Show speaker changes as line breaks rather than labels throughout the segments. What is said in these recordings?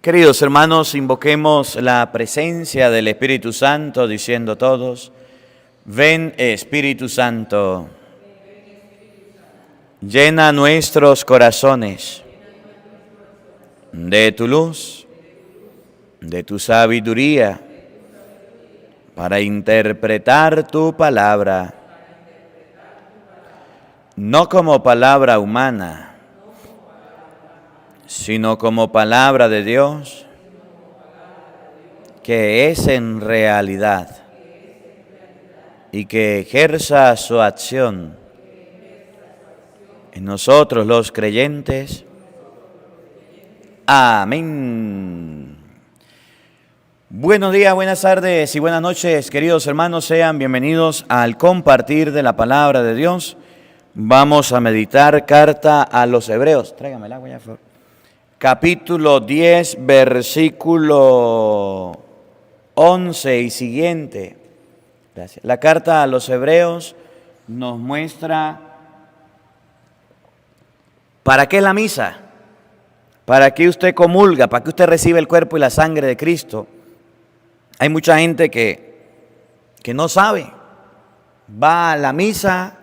Queridos hermanos, invoquemos la presencia del Espíritu Santo diciendo todos: ven Espíritu Santo, llena nuestros corazones de tu luz, de tu sabiduría, para interpretar tu palabra, no como palabra humana, sino como palabra de Dios, que es en realidad y que ejerza su acción en nosotros los creyentes. Amén. Buenos días, buenas tardes y buenas noches, queridos hermanos. Sean bienvenidos al compartir de la palabra de Dios. Vamos a meditar carta a los Hebreos. Tráigame el agua ya, por favor. Capítulo 10, versículo 11 y siguiente. Gracias. La carta a los Hebreos nos muestra para qué la misa, para qué usted comulga, para qué usted recibe el cuerpo y la sangre de Cristo. Hay mucha gente que no sabe, va a la misa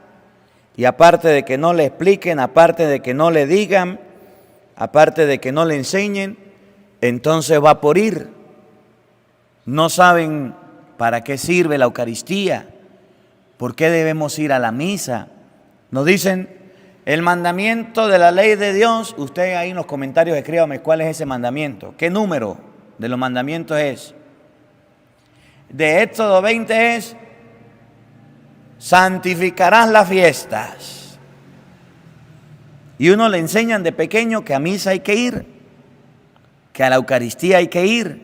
y aparte de que no le expliquen, aparte de que no le digan, aparte de que no le enseñen, entonces va por ir. No saben para qué sirve la Eucaristía, por qué debemos ir a la misa. Nos dicen el mandamiento de la ley de Dios. Usted ahí en los comentarios escríbame cuál es ese mandamiento, qué número de los mandamientos es. De Éxodo 20 es: santificarás las fiestas. Y uno le enseñan de pequeño que a misa hay que ir, que a la Eucaristía hay que ir,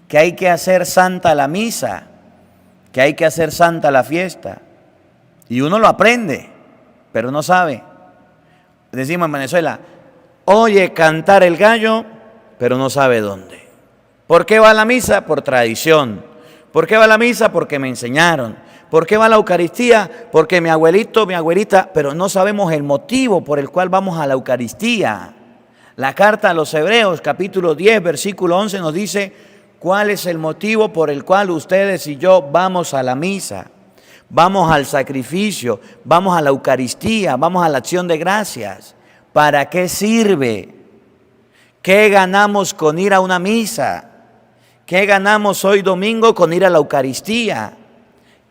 que hay que hacer santa la misa, que hay que hacer santa la fiesta. Y uno lo aprende, pero no sabe. Decimos en Venezuela, oye cantar el gallo, pero no sabe dónde. ¿Por qué va a la misa? Por tradición. ¿Por qué va a la misa? Porque me enseñaron. ¿Por qué va a la Eucaristía? Porque mi abuelito, mi abuelita, pero no sabemos el motivo por el cual vamos a la Eucaristía. La carta a los Hebreos, capítulo 10, versículo 11, nos dice cuál es el motivo por el cual ustedes y yo vamos a la misa, vamos al sacrificio, vamos a la Eucaristía, vamos a la acción de gracias. ¿Para qué sirve? ¿Qué ganamos con ir a una misa? ¿Qué ganamos hoy domingo con ir a la Eucaristía?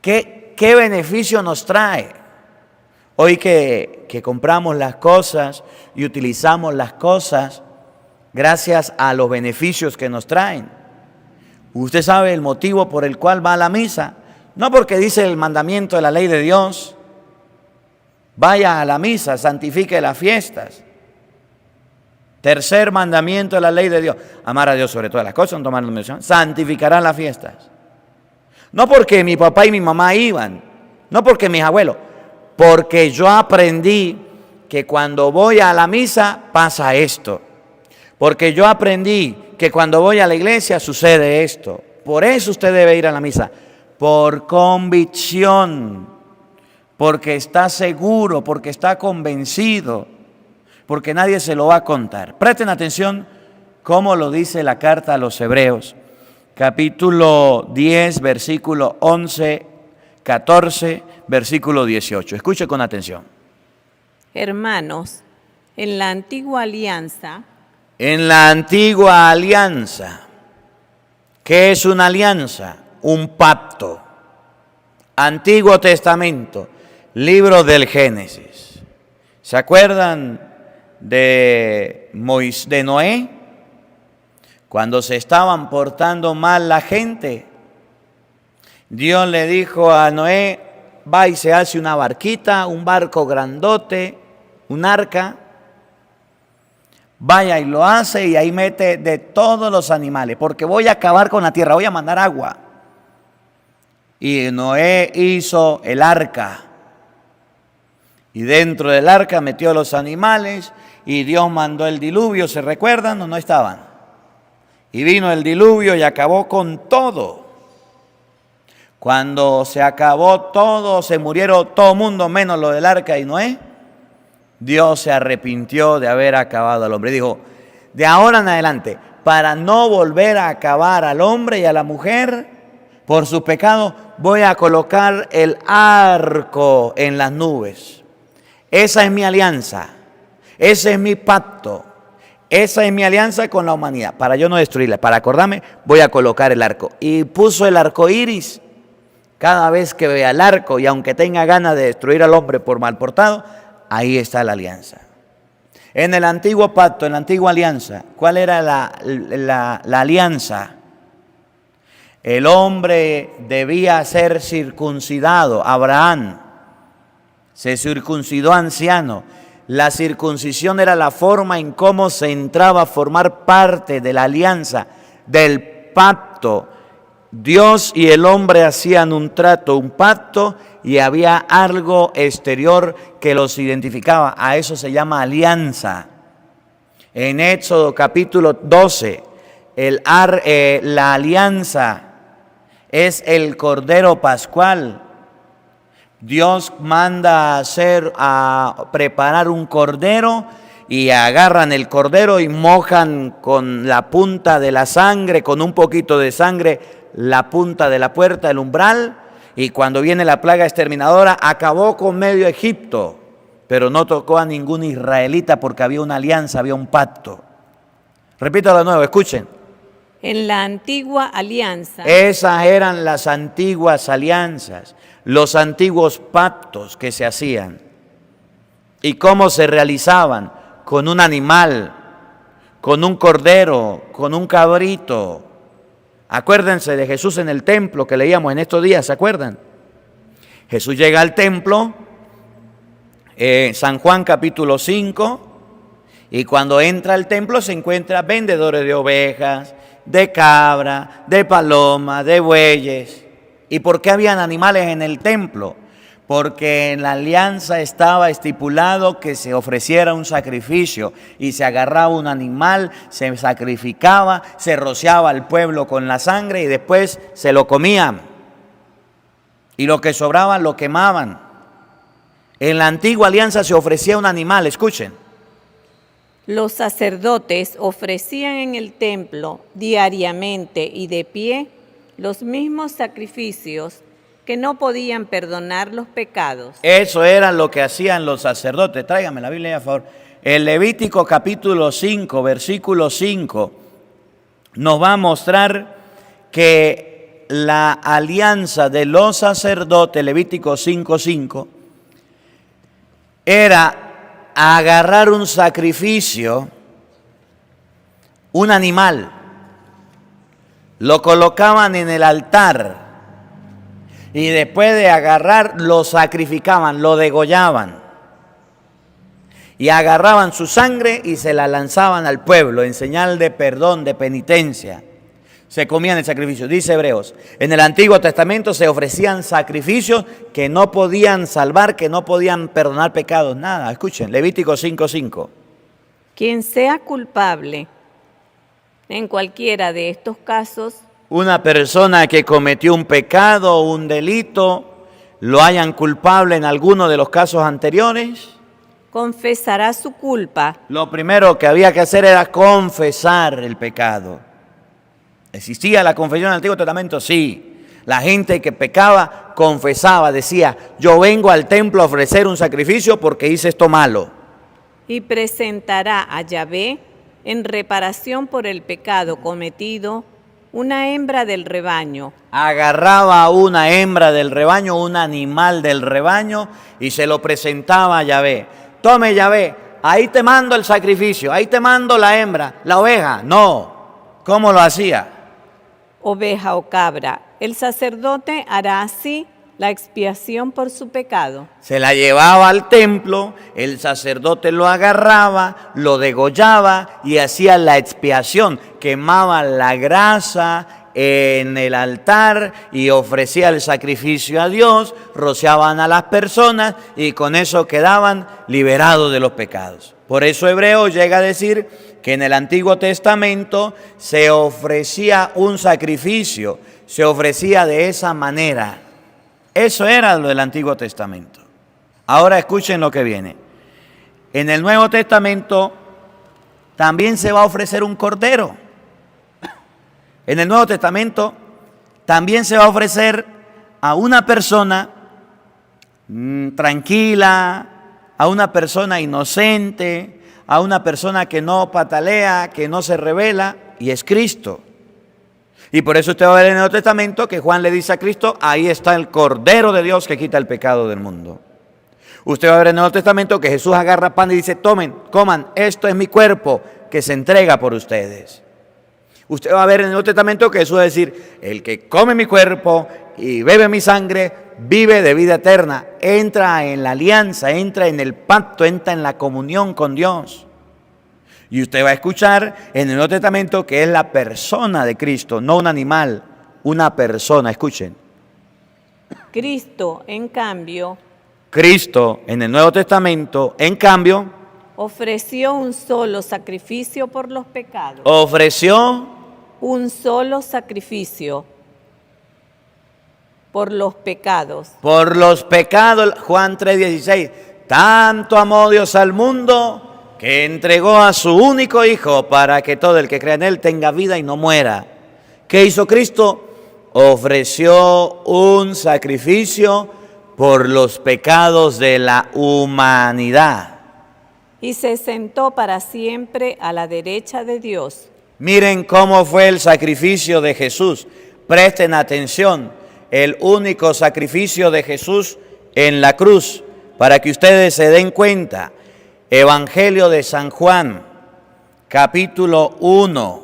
¿Qué beneficio nos trae? Hoy que compramos las cosas y utilizamos las cosas gracias a los beneficios que nos traen. Usted sabe el motivo por el cual va a la misa. No porque dice el mandamiento de la ley de Dios, vaya a la misa, santifique las fiestas. Tercer mandamiento de la ley de Dios: amar a Dios sobre todas las cosas, no tomar la mención, santificarán las fiestas. No porque mi papá y mi mamá iban, no porque mis abuelos, porque yo aprendí que cuando voy a la misa pasa esto. Porque yo aprendí que cuando voy a la iglesia sucede esto. Por eso usted debe ir a la misa, por convicción, porque está seguro, porque está convencido, porque nadie se lo va a contar. Presten atención cómo lo dice la carta a los Hebreos. Capítulo 10, versículo 11, 14, versículo 18. Escuche con atención.
Hermanos, en la antigua alianza.
En la antigua alianza. ¿Qué es una alianza? Un pacto. Antiguo Testamento, libro del Génesis. ¿Se acuerdan de Noé? Cuando se estaban portando mal la gente, Dios le dijo a Noé: va y se hace una barquita, un barco grandote, un arca. Vaya y lo hace y ahí mete de todos los animales, porque voy a acabar con la tierra, voy a mandar agua. Y Noé hizo el arca. Y dentro del arca metió los animales y Dios mandó el diluvio. ¿Se recuerdan o no estaban? Y vino el diluvio y acabó con todo. Cuando se acabó todo, se murieron todo el mundo menos lo del arca y Noé. Dios se arrepintió de haber acabado al hombre. Dijo: de ahora en adelante, para no volver a acabar al hombre y a la mujer por su pecado, voy a colocar el arco en las nubes. Esa es mi alianza, ese es mi pacto, esa es mi alianza con la humanidad. Para yo no destruirla, para acordarme, voy a colocar el arco. Y puso el arco iris. Cada vez que vea el arco y aunque tenga ganas de destruir al hombre por mal portado, ahí está la alianza. En el antiguo pacto, en la antigua alianza, ¿cuál era la alianza? El hombre debía ser circuncidado. Abraham se circuncidó anciano. La circuncisión era la forma en cómo se entraba a formar parte de la alianza, del pacto. Dios y el hombre hacían un trato, un pacto, y había algo exterior que los identificaba. A eso se llama alianza. En Éxodo capítulo 12, la alianza es el Cordero Pascual. Dios manda a preparar un cordero y agarran el cordero y mojan con la punta de la sangre, con un poquito de sangre, la punta de la puerta, el umbral, y cuando viene la plaga exterminadora, acabó con medio Egipto, pero no tocó a ningún israelita porque había una alianza, había un pacto. Repítalo de nuevo, escuchen.
En la antigua alianza.
Esas eran las antiguas alianzas, los antiguos pactos que se hacían. ¿Y cómo se realizaban? Con un animal, con un cordero, con un cabrito. Acuérdense de Jesús en el templo que leíamos en estos días, ¿se acuerdan? Jesús llega al templo, San Juan capítulo 5, y cuando entra al templo se encuentra vendedores de ovejas, de cabra, de paloma, de bueyes. ¿Y por qué habían animales en el templo? Porque en la alianza estaba estipulado que se ofreciera un sacrificio y se agarraba un animal, se sacrificaba, se rociaba al pueblo con la sangre y después se lo comían. Y lo que sobraba lo quemaban. En la antigua alianza se ofrecía un animal, escuchen.
Los sacerdotes ofrecían en el templo diariamente y de pie los mismos sacrificios que no podían perdonar los pecados.
Eso era lo que hacían los sacerdotes. Tráigame la Biblia, por favor. El Levítico capítulo 5, versículo 5, nos va a mostrar que la alianza de los sacerdotes, Levítico 5:5, era agarrar un sacrificio, un animal, lo colocaban en el altar y después de agarrar lo sacrificaban, lo degollaban y agarraban su sangre y se la lanzaban al pueblo en señal de perdón, de penitencia. Se comían el sacrificio. Dice Hebreos, en el Antiguo Testamento se ofrecían sacrificios que no podían salvar, que no podían perdonar pecados, nada. Escuchen, Levítico 5:5.
Quien sea culpable en cualquiera de estos casos,
Una persona que cometió un pecado o un delito, lo hayan culpable en alguno de los casos anteriores,
confesará su culpa.
lo primero que había que hacer era confesar el pecado. ¿Existía la confesión en el Antiguo Testamento? Sí. La gente que pecaba confesaba, decía, yo vengo al templo a ofrecer un sacrificio porque hice esto malo.
Y presentará a Yahvé en reparación por el pecado cometido una hembra del rebaño.
Agarraba una hembra del rebaño, un animal del rebaño, y se lo presentaba a Yahvé. Tome, Yahvé, ahí te mando el sacrificio, ahí te mando la hembra, la oveja. No. ¿Cómo lo hacía?
Oveja o cabra. El sacerdote hará así la expiación por su pecado.
Se la llevaba al templo, el sacerdote lo agarraba, lo degollaba y hacía la expiación. Quemaba la grasa en el altar y ofrecía el sacrificio a Dios, rociaban a las personas y con eso quedaban liberados de los pecados. Por eso Hebreo llega a decir que en el Antiguo Testamento se ofrecía un sacrificio, se ofrecía de esa manera. Eso era lo del Antiguo Testamento. Ahora escuchen lo que viene. En el Nuevo Testamento también se va a ofrecer un cordero. En el Nuevo Testamento también se va a ofrecer a una persona tranquila, a una persona inocente, a una persona que no patalea, que no se rebela, y es Cristo. Y por eso usted va a ver en el Nuevo Testamento que Juan le dice a Cristo, ahí está el Cordero de Dios que quita el pecado del mundo. Usted va a ver en el Nuevo Testamento que Jesús agarra pan y dice, tomen, coman, esto es mi cuerpo que se entrega por ustedes. Usted va a ver en el Nuevo Testamento que Jesús va a decir, el que come mi cuerpo y bebe mi sangre, vive de vida eterna. Entra en la alianza, entra en el pacto, entra en la comunión con Dios. Y usted va a escuchar en el Nuevo Testamento que es la persona de Cristo, no un animal, una persona. Escuchen.
Cristo, en cambio,
Cristo en el Nuevo Testamento, en cambio,
ofreció un solo sacrificio por los pecados.
ofreció
Un solo sacrificio por los pecados.
por los pecados. Juan 3:16. Tanto amó Dios al mundo que entregó a su único Hijo para que todo el que crea en Él tenga vida y no muera. ¿Qué hizo Cristo? Ofreció un sacrificio por los pecados de la humanidad.
Y se sentó para siempre a la derecha de Dios.
Miren cómo fue el sacrificio de Jesús. Presten atención. El único sacrificio de Jesús en la cruz, para que ustedes se den cuenta. Evangelio de San Juan, capítulo 1,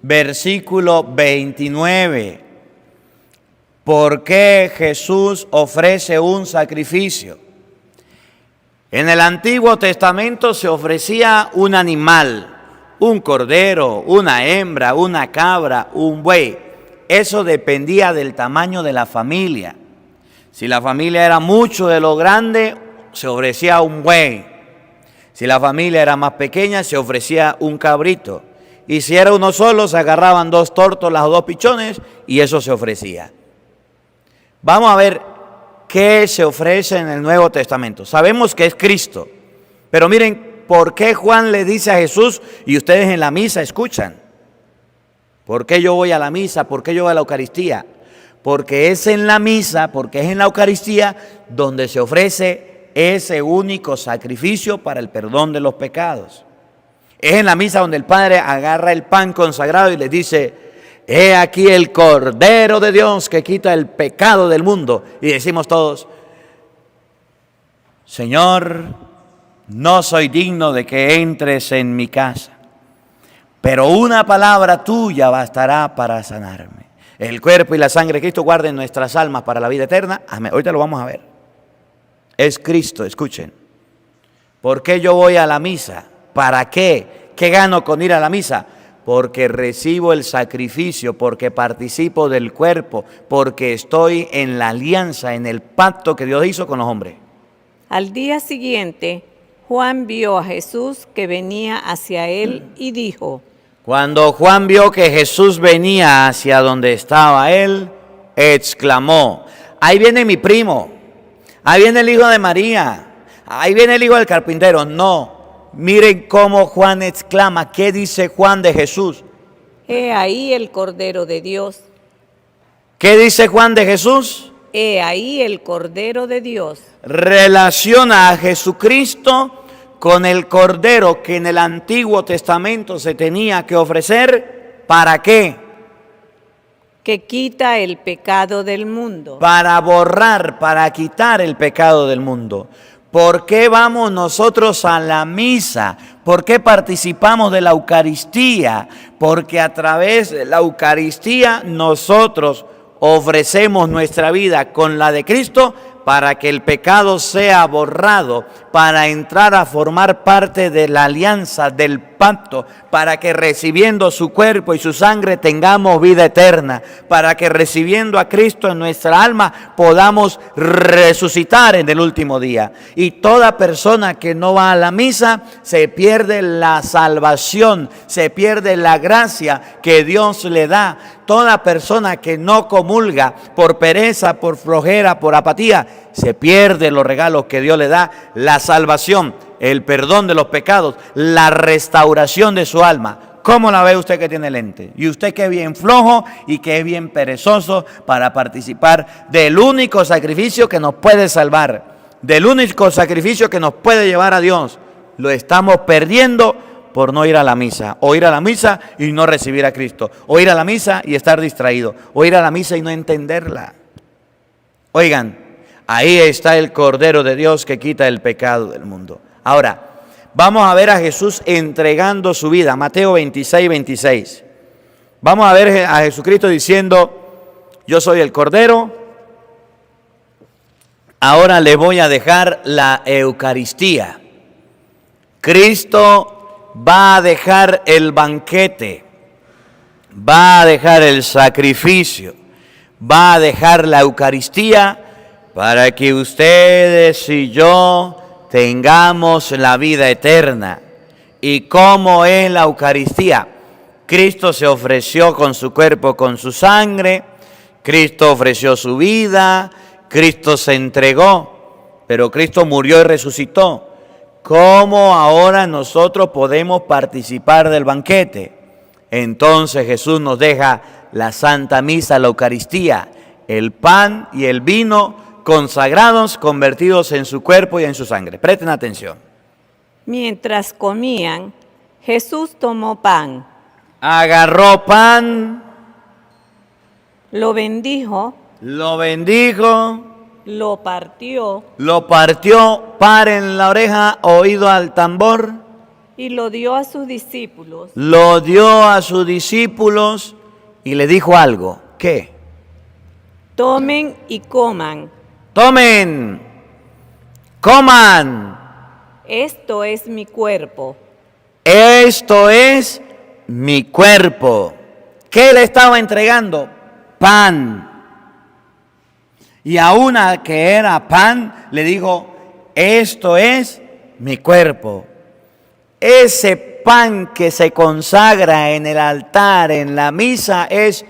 versículo 29. ¿Por qué Jesús ofrece un sacrificio? En el Antiguo Testamento se ofrecía un animal, un cordero, una hembra, una cabra, un buey. Eso dependía del tamaño de la familia. Si la familia era mucho de lo grande, se ofrecía un buey. Si la familia era más pequeña, se ofrecía un cabrito. Y si era uno solo, se agarraban 2 tórtolas o 2 pichones y eso se ofrecía. Vamos a ver qué se ofrece en el Nuevo Testamento. Sabemos que es Cristo, pero miren por qué Juan le dice a Jesús, y ustedes en la misa escuchan. ¿Por qué yo voy a la misa? ¿Por qué yo voy a la Eucaristía? Porque es en la misa, porque es en la Eucaristía donde se ofrece ese único sacrificio para el perdón de los pecados. Es en la misa donde el Padre agarra el pan consagrado y les dice, he aquí el Cordero de Dios que quita el pecado del mundo. Y decimos todos, Señor, no soy digno de que entres en mi casa, pero una palabra tuya bastará para sanarme. El cuerpo y la sangre de Cristo guarden nuestras almas para la vida eterna. Amén. Ahorita lo vamos a ver. Es Cristo, escuchen. ¿Por qué yo voy a la misa? ¿Para qué? ¿Qué gano con ir a la misa? Porque recibo el sacrificio, porque participo del cuerpo, porque estoy en la alianza, en el pacto que Dios hizo con los hombres.
Al día siguiente, Juan vio a Jesús que venía hacia él y dijo,
Cuando Juan vio que Jesús venía hacia donde estaba él, exclamó, ahí viene mi primo, ahí viene el hijo de María, ahí viene el hijo del carpintero. No, miren cómo Juan exclama. ¿Qué dice Juan de Jesús?
he ahí el Cordero de Dios.
¿Qué dice Juan de Jesús?
He ahí el Cordero de Dios.
Relaciona a Jesucristo con el Cordero que en el Antiguo Testamento se tenía que ofrecer. ¿Para qué?
Que quita el pecado del mundo.
Para borrar, para quitar el pecado del mundo. ¿Por qué vamos nosotros a la misa? ¿Por qué participamos de la Eucaristía? Porque a través de la Eucaristía nosotros ofrecemos nuestra vida con la de Cristo para que el pecado sea borrado, para entrar a formar parte de la alianza, del pacto, para que recibiendo su cuerpo y su sangre tengamos vida eterna, para que recibiendo a Cristo en nuestra alma podamos resucitar en el último día. Y toda persona que no va a la misa se pierde la salvación, se pierde la gracia que Dios le da. Toda persona que no comulga por pereza, por flojera, por apatía, se pierde los regalos que Dios le da, la salvación, el perdón de los pecados, la restauración de su alma. ¿Cómo la ve usted que tiene lente? Y usted que es bien flojo y que es bien perezoso para participar del único sacrificio que nos puede salvar, del único sacrificio que nos puede llevar a Dios. Lo estamos perdiendo por no ir a la misa, o ir a la misa y no recibir a Cristo, o ir a la misa y estar distraído, o ir a la misa y no entenderla. Oigan, ahí está el Cordero de Dios que quita el pecado del mundo. Ahora, vamos a ver a Jesús entregando su vida, Mateo 26, 26. Vamos a ver a Jesucristo diciendo, yo soy el Cordero, ahora les voy a dejar la Eucaristía. Cristo va a dejar el banquete, va a dejar el sacrificio, va a dejar la Eucaristía para que ustedes y yo tengamos la vida eterna. ¿Y cómo es la Eucaristía? Cristo se ofreció con su cuerpo, con su sangre, Cristo ofreció su vida, Cristo se entregó, pero Cristo murió y resucitó. ¿Cómo ahora nosotros podemos participar del banquete? Entonces Jesús nos deja la Santa Misa, la Eucaristía, el pan y el vino consagrados, convertidos en su cuerpo y en su sangre. Presten atención.
Mientras comían, Jesús tomó pan,
Agarró pan,
lo bendijo,
lo bendijo,
lo partió
paren la oreja, oído al tambor,
y lo dio a sus discípulos.
lo dio a sus discípulos y le dijo algo. ¿Qué?
Tomen y coman.
Tomen, coman.
Esto es mi cuerpo.
Esto es mi cuerpo. ¿Qué le estaba entregando? Pan. Y a una que era pan, le dijo, esto es mi cuerpo. Ese pan que se consagra en el altar, en la misa, es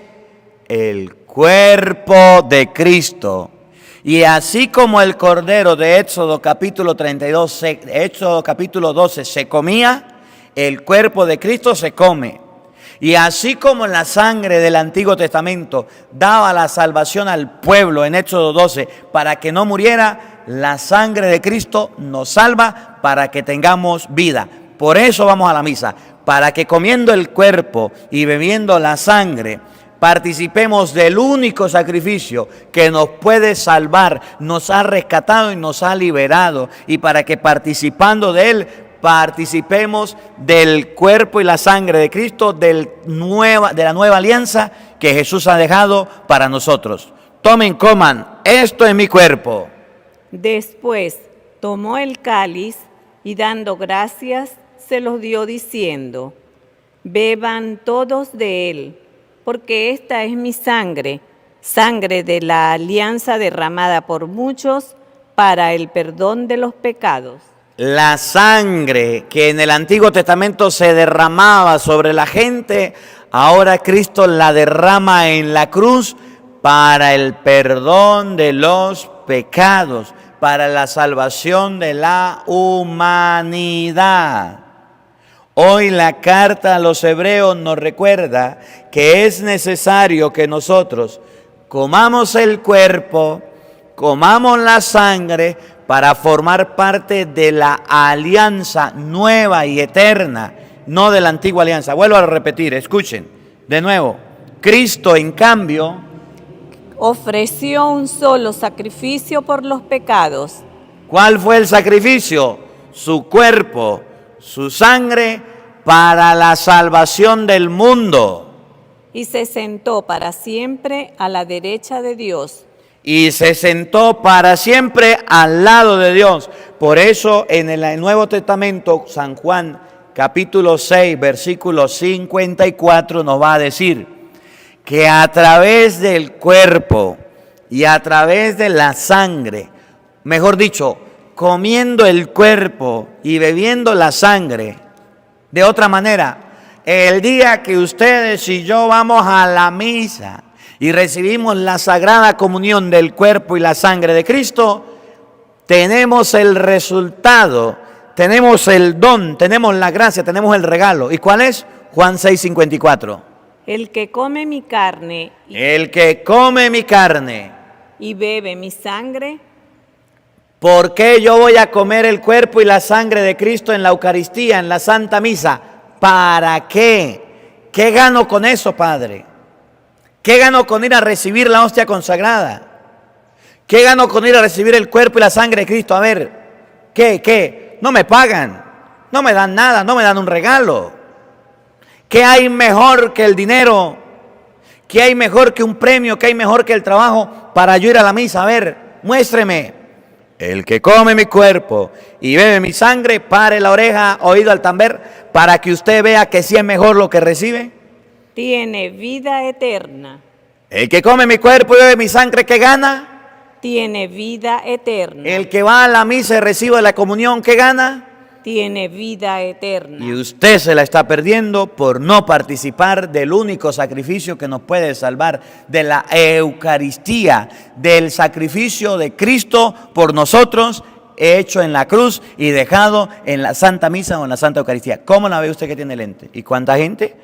el cuerpo de Cristo. Y así como el cordero de Éxodo capítulo 32, Éxodo capítulo 12 se comía, el cuerpo de Cristo se come. Y así como la sangre del Antiguo Testamento daba la salvación al pueblo en Éxodo 12 para que no muriera, la sangre de Cristo nos salva para que tengamos vida. Por eso vamos a la misa, para que comiendo el cuerpo y bebiendo la sangre, participemos del único sacrificio que nos puede salvar, nos ha rescatado y nos ha liberado, y para que participando de él, participemos del cuerpo y la sangre de Cristo, de la nueva alianza que Jesús ha dejado para nosotros. Tomen, coman, esto es mi cuerpo.
Después tomó el cáliz y dando gracias, se los dio diciendo, beban todos de él, porque esta es mi sangre, sangre de la alianza derramada por muchos para el perdón de los pecados.
La sangre que en el Antiguo Testamento se derramaba sobre la gente, ahora Cristo la derrama en la cruz para el perdón de los pecados, para la salvación de la humanidad. Hoy la carta a los hebreos nos recuerda que es necesario que nosotros comamos el cuerpo, comamos la sangre, para formar parte de la alianza nueva y eterna, no de la antigua alianza. Vuelvo a repetir, escuchen, de nuevo. Cristo, en cambio,
ofreció un solo sacrificio por los pecados.
¿Cuál fue el sacrificio? Su cuerpo, su sangre, para la salvación del mundo.
Y se sentó para siempre a la derecha de Dios.
Y se sentó para siempre al lado de Dios. Por eso en el Nuevo Testamento, San Juan capítulo 6, versículo 54 nos va a decir que a través del cuerpo y a través de la sangre, mejor dicho, comiendo el cuerpo y bebiendo la sangre, de otra manera, el día que ustedes y yo vamos a la misa y recibimos la sagrada comunión del cuerpo y la sangre de Cristo, tenemos el resultado, tenemos el don, tenemos la gracia, tenemos el regalo. ¿Y cuál es? Juan 6:54.
El que come mi carne
El que come mi carne.
y bebe mi sangre,
¿Por qué yo voy a comer el cuerpo y la sangre de Cristo en la Eucaristía, en la Santa Misa? ¿Para qué? ¿Qué gano con eso, Padre? ¿Qué gano con ir a recibir la hostia consagrada? ¿Qué gano con ir a recibir el cuerpo y la sangre de Cristo? A ver, ¿qué? No me pagan, no me dan nada, no me dan un regalo. ¿Qué hay mejor que el dinero? ¿Qué hay mejor que un premio? ¿Qué hay mejor que el trabajo para yo ir a la misa? A ver, muéstreme. El que come mi cuerpo y bebe mi sangre, pare la oreja, oído al tamber, para que usted vea que sí es mejor lo que recibe.
tiene vida eterna.
El que come mi cuerpo y bebe mi sangre, ¿qué gana?
Tiene vida eterna.
El que va a la misa y recibe la comunión, ¿qué gana?
Tiene vida eterna.
Y usted se la está perdiendo por no participar del único sacrificio que nos puede salvar, de la Eucaristía, del sacrificio de Cristo por nosotros, hecho en la cruz y dejado en la Santa Misa o en la Santa Eucaristía. ¿Cómo la ve usted que tiene lente? ¿Y cuánta gente?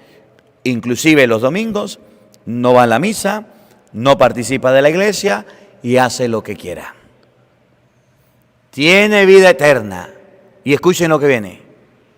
Inclusive los domingos no va a la misa, no participa de la iglesia y hace lo que quiera. Tiene vida eterna. Y escuchen lo que viene.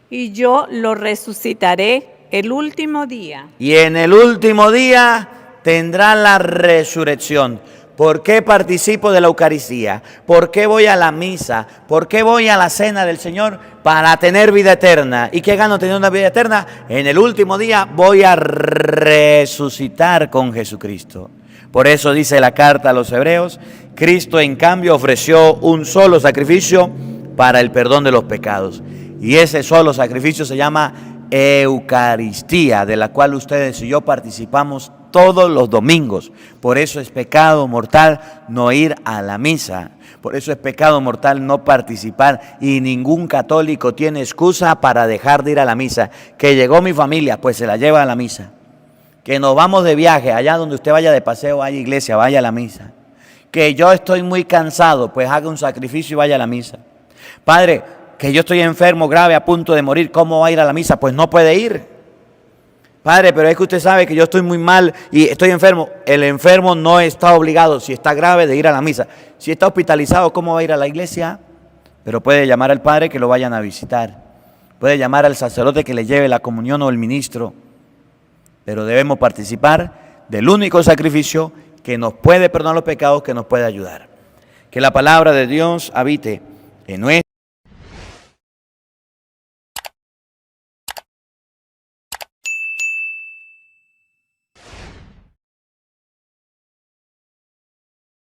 Y yo lo resucitaré el último día.
Y en el último día tendrá la resurrección. ¿Por qué participo de la Eucaristía? ¿Por qué voy a la misa? ¿Por qué voy a la cena del Señor? Para tener vida eterna. ¿Y qué gano teniendo una vida eterna? En el último día voy a resucitar con Jesucristo. Por eso dice la carta a los Hebreos, Cristo en cambio ofreció un solo sacrificio para el perdón de los pecados. Y ese solo sacrificio se llama Eucaristía, de la cual ustedes y yo participamos todos los domingos. Por eso es pecado mortal no ir a la misa. Por eso es pecado mortal no participar. Y ningún católico tiene excusa para dejar de ir a la misa. Que llegó mi familia, pues se la lleva a la misa. Que nos vamos de viaje, allá donde usted vaya de paseo, vaya a iglesia, vaya a la misa. Que yo estoy muy cansado, pues haga un sacrificio y vaya a la misa. Padre, que yo estoy enfermo, grave, a punto de morir, ¿cómo va a ir a la misa? Pues no puede ir. Padre, pero es que usted sabe que yo estoy muy mal y estoy enfermo. El enfermo no está obligado, si está grave, de ir a la misa. Si está hospitalizado, ¿cómo va a ir a la iglesia? Pero puede llamar al padre que lo vayan a visitar. Puede llamar al sacerdote que le lleve la comunión o el ministro. Pero debemos participar del único sacrificio que nos puede perdonar los pecados, que nos puede ayudar. Que la palabra de Dios habite en nuestra